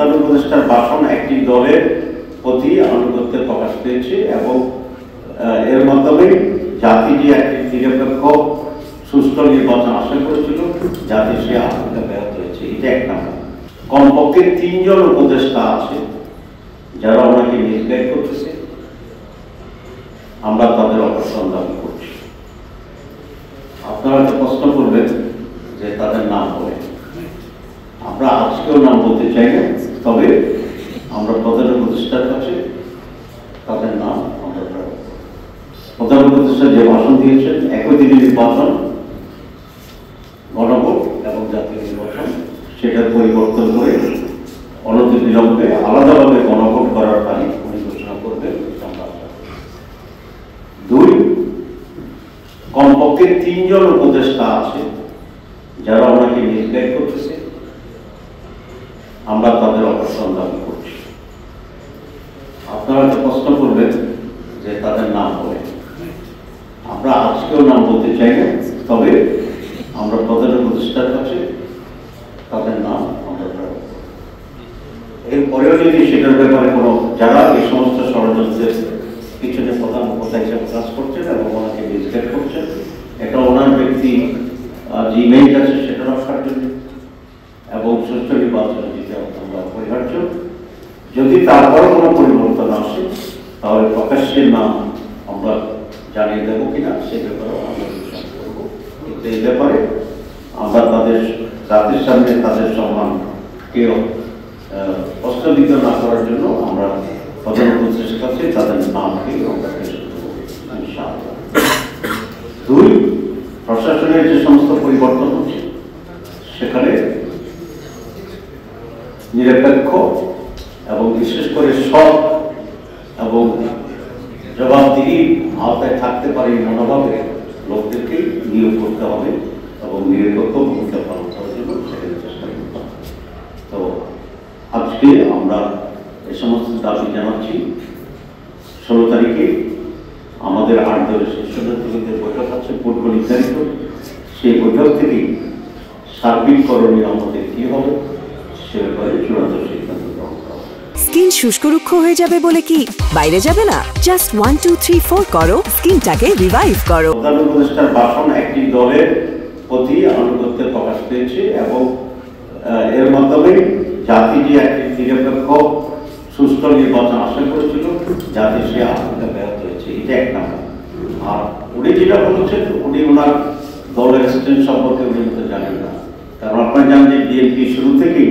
প্রধান উপদেষ্টার ভাষণ একটি দলের প্রতি আনুগত্যের প্রকাশ পেয়েছে এবং এর মাধ্যমে জাতি যে একটি নিরপেক্ষ সুষ্ঠু নির্বাচন আশা করেছিল জাতি সে আশঙ্কা ব্যাহত হয়েছে। এটা এক নাম্বার। কমপক্ষে 3 জন উপদেষ্টা আছে যারা ওনাকে মিসগাইড করতেছে, আমরা তাদের অপসারণ দাবি করছি। আপনারা একটা প্রশ্ন করবেন যে তাদের নাম বলে, আমরা আজকেও নাম বলতে চাই না, তবে আমরা প্রধান উপদেষ্টার কাছে তাদের নাম আমরা প্রধান উপদেষ্টা যে ভাষণ দিয়েছেন একই দিনে নির্বাচন, গণভোট এবং জাতীয় নির্বাচন, সেটার পরিবর্তন করে অনতিবিলম্বে আলাদাভাবে গণভোট করার তারিখ উনি ঘোষণা করবেন। 2, কমপক্ষে 3 জন উপদেষ্টা আছে যারা ওনাকে মিসগাইড করতেছে, আমরা তাদের অপসারণ দাবি করছি। আপনারা একটা প্রশ্ন করবেন যে তাদের নাম বলে, আমরা আজকেও নাম বলতে চাই না, তবে আমরা প্রধান উপদেষ্টার কাছে তাদের নাম আমরা এরপরেও যদি সেটার ব্যাপারে কোনো যারা এই সমস্ত ষড়যন্ত্রের পিছনে প্রধান কথা হিসাবে কাজ করছেন এবং ওনাকে মিসগাইড করছেন, এটা ওনার ব্যক্তি যে ইমেজ আছে সেটা রক্ষার জন্য এবং সুষ্ঠু নির্বাচন দিতে আমরা অপরিহার্য। যদি তারপরে কোনো পরিবর্তন আসে তাহলে প্রকাশ্যের নাম আমরা জানিয়ে দেবো কিনা সে ব্যাপারেও আমরা বিশ্বাস করবো। কিন্তু এই ব্যাপারে আমরা তাদের জাতির সামনে তাদের সম্মানকে প্রশ্নবিদ্ধ না করার জন্য আমরা প্রধান উপদেষ্টার কাছে তাদের নামকে আমরা পেশ করবো ইনশাআল্লাহ। 2, প্রশাসনের যে সমস্ত পরিবর্তন হচ্ছে সেখানে নিরপেক্ষ এবং বিশেষ করে সৎ এবং জবাবদিহি আওতায় থাকতে পারে মনোভাবে লোকদেরকেই নিয়োগ করতে হবে এবং নিরপেক্ষ ভূমিকা পালন করার জন্য সেখানে চেষ্টা করতে হবে। তো আজকে আমরা এই সমস্ত দাবি জানাচ্ছি। 16 তারিখে আমাদের 8 দলের শীর্ষ নেতৃত্বের বৈঠক আছে পূর্ব নির্ধারিত। সেই বৈঠক থেকেই সার্বিক করণীয় আমাদের কি হবে সে ব্যাপারে চূড়ান্ত সিদ্ধান্ত গ্রহণ করা হবে। স্কিন শুষ্ক রুক্ষ হয়ে যাবে বলে কি বাইরে যাবে না? জাস্ট 1 2 3 4 করো, স্কিনটাকে রিভাইভ করো। প্রধান উপদেষ্টার ভাষণ একটি দলের প্রতি আনুগত্যের প্রকাশ পেয়েছে এবং এর মাধ্যমে জাতি যে একটি নিরপেক্ষ সুষ্ঠু নির্বাচন আশা করেছিল জাতি সে আশঙ্কা ব্যাহত হয়েছে। এটা এক নাম্বার। আর উনি যেটা বলছেন উনি ওনার দলের স্ট্রেন সম্পর্কে উনি তো জানেন না, কারণ আপনারা জানেন যে বিএনপি শুরু থেকেই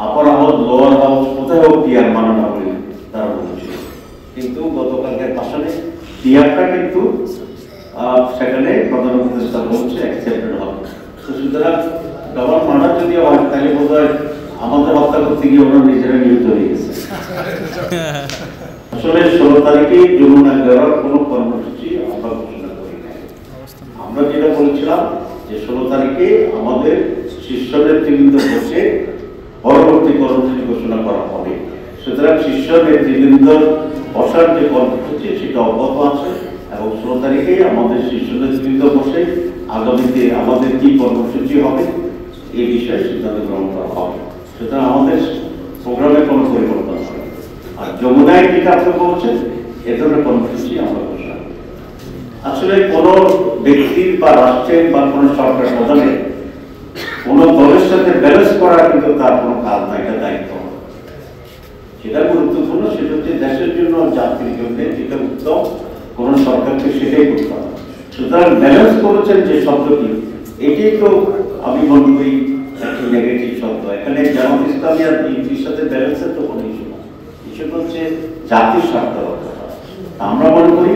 আপার হাউস লোয়ার হাউস কোথায় হোক টিআর মানা না বলে তারা বলেছিল, কিন্তু গতকালকের ভাষণে টিআরটা কিন্তু সেখানে প্রধান উপদেষ্টা বলছে অ্যাকসেপ্টেড হবে। তো সুতরাং গভর্নমেন্ট মানা যদি হয় তাহলে বোধ হয় আমাদের হত্যা করতে গিয়ে ওরা নিজেরা নিহত হয়ে গেছে। আসলে 16 তারিখে যমুনা দেওয়ার কোনো কর্মসূচি আমরা ঘোষণা করি নাই। আমরা যেটা বলেছিলাম যে 16 তারিখে আমাদের শীর্ষ নেতৃবৃন্দ বসে পরবর্তী কর্মসূচি ঘোষণা করা হবে। সুতরাং শীর্ষ নেতৃবৃন্দ বসার যে কর্মসূচি সেটা অব্যাহত আছে এবং 16 তারিখে আমাদের শীর্ষ নেতৃবৃন্দ বসে আগামীতে আমাদের কি কর্মসূচি হবে এই বিষয়ে সিদ্ধান্ত গ্রহণ করা হবে। সুতরাং আমাদের প্রোগ্রামে কোনো পরিবর্তন হবে। আর যমুনায় যেটা আপনি বলছেন এ ধরনের কর্মসূচি আমরা ঘোষণা করি। আসলে কোনো ব্যক্তির বা রাষ্ট্রের বা কোনো সরকার প্রধানের কোনো দলের সাথে ব্যালেন্স করা কিন্তু তার কোনো কাজ না, এটা দায়িত্ব। যেটা গুরুত্বপূর্ণ সেটা হচ্ছে দেশের জন্য জাতির জন্য যেটা উত্তম কোন সরকারকে সেটাই করতে হবে। সুতরাং ব্যালেন্স করেছেন যে শব্দটি, এটাই তো আমি মনে করি একটি নেগেটিভ শব্দ। এখানে জামাত ইসলামী আর বিএনপির সাথে ব্যালেন্সের তো কোনো ইস্যু না, ইস্যুটা হচ্ছে জাতির স্বার্থ রক্ষা করা। আমরা মনে করি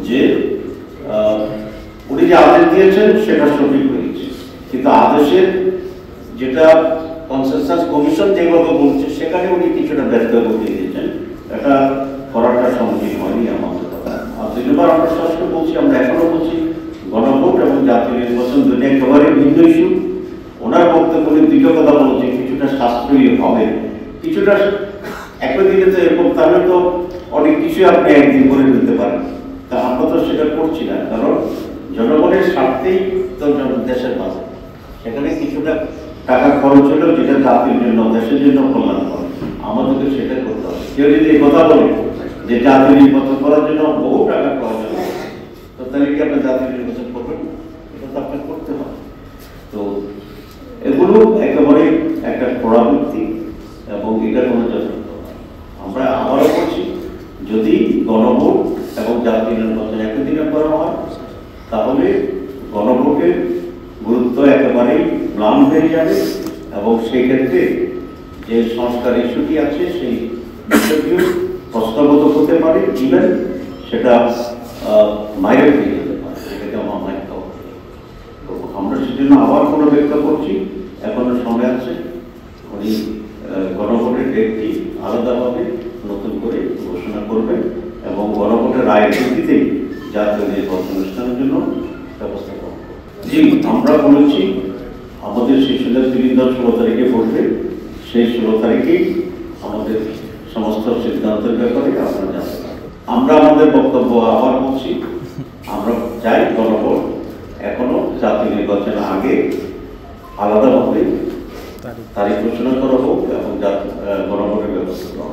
যে উনি যে আদেশ দিয়েছেন সেটা সঠিক হয়েছে, কিন্তু আদেশের যেটা কনসেনসাস কমিশন যেভাবে বলছে সেখানে উনি কিছুটা ব্যর্থ করে দিয়েছেন, এটা করাটা সম্ভব হয়নি আমাদের কথা। আর 2 নম্বর আমরা সরাসরি বলছি, আমরা এখনো বলছি গণভোট এবং জাতীয় নির্বাচন দুটো একেবারে ভিন্ন ইস্যু। ওনার বক্তব্য দুটো কথা বলছে, কিছুটা সাশ্রয়ী হবে, কিছুটা একই দিকে তো এরকম তাহলে তো অনেক কিছু আপনি একদিন করে নিতে পারেন। তা আমরা তো সেটা করছি না, কারণ জনগণের স্বার্থেই তো দেশের বাজার, সেখানে কিছুটা টাকা খরচ হলেও যেটা জাতির জন্য দেশের জন্য কল্যাণ করে। আমাদেরকে সেটা করতে হবে। কেউ যদি এই কথা বলে যে জাতীয় নির্বাচন করার জন্য বহু টাকা প্রয়োজন হয়, তো তাহলে কি আপনি জাতীয় নির্বাচন করবেন? এটা তো আপনাকে করতে হবে। তো এগুলো একেবারে একটা পরাবৃত্তি এবং এটা কোনো যথার্থ নয়। আমরা আবারও বলছি, যদি গণভোট এবং জাতীয় নির্বাচন একই দিনে করা হয়, তাহলে গণভোটের গুরুত্ব একেবারেই ম্লান হয়ে যাবে এবং সেই ক্ষেত্রে যে সংস্কার ইস্যুটি আছে সেই বিষয়টিও প্রশ্নগত হতে পারে, ইভেন সেটা মাইরে হয়ে যেতে পারে, সেটাকে আমার মাইক খাওয়া। তো আমরা সেজন্য আবার কোনো ব্যাখ্যা করছি, এখনো সময় আছে, উনি গণভোটের ডেটটি আলাদাভাবে নতুন করে ঘোষণা করবেন এবং গণভোটের রায়ের ভিত্তিতেই জাতীয় নির্বাচন অনুষ্ঠানের জন্য ব্যবস্থা করবেন। জি, আমরা বলেছি আমাদের শিশুদের 16 তারিখে বসবে, সেই 16 তারিখেই আমাদের সমস্ত সিদ্ধান্তের ব্যাপারে আপনারা জানতে পারবেন। আমরা আমাদের বক্তব্য আবার বলছি, আমরা চাই গণভোট এখনো জাতীয় নির্বাচনের আগে আলাদাভাবে তারিখ ঘোষণা করা হোক এবং গণভোটের ব্যবস্থা করা হোক।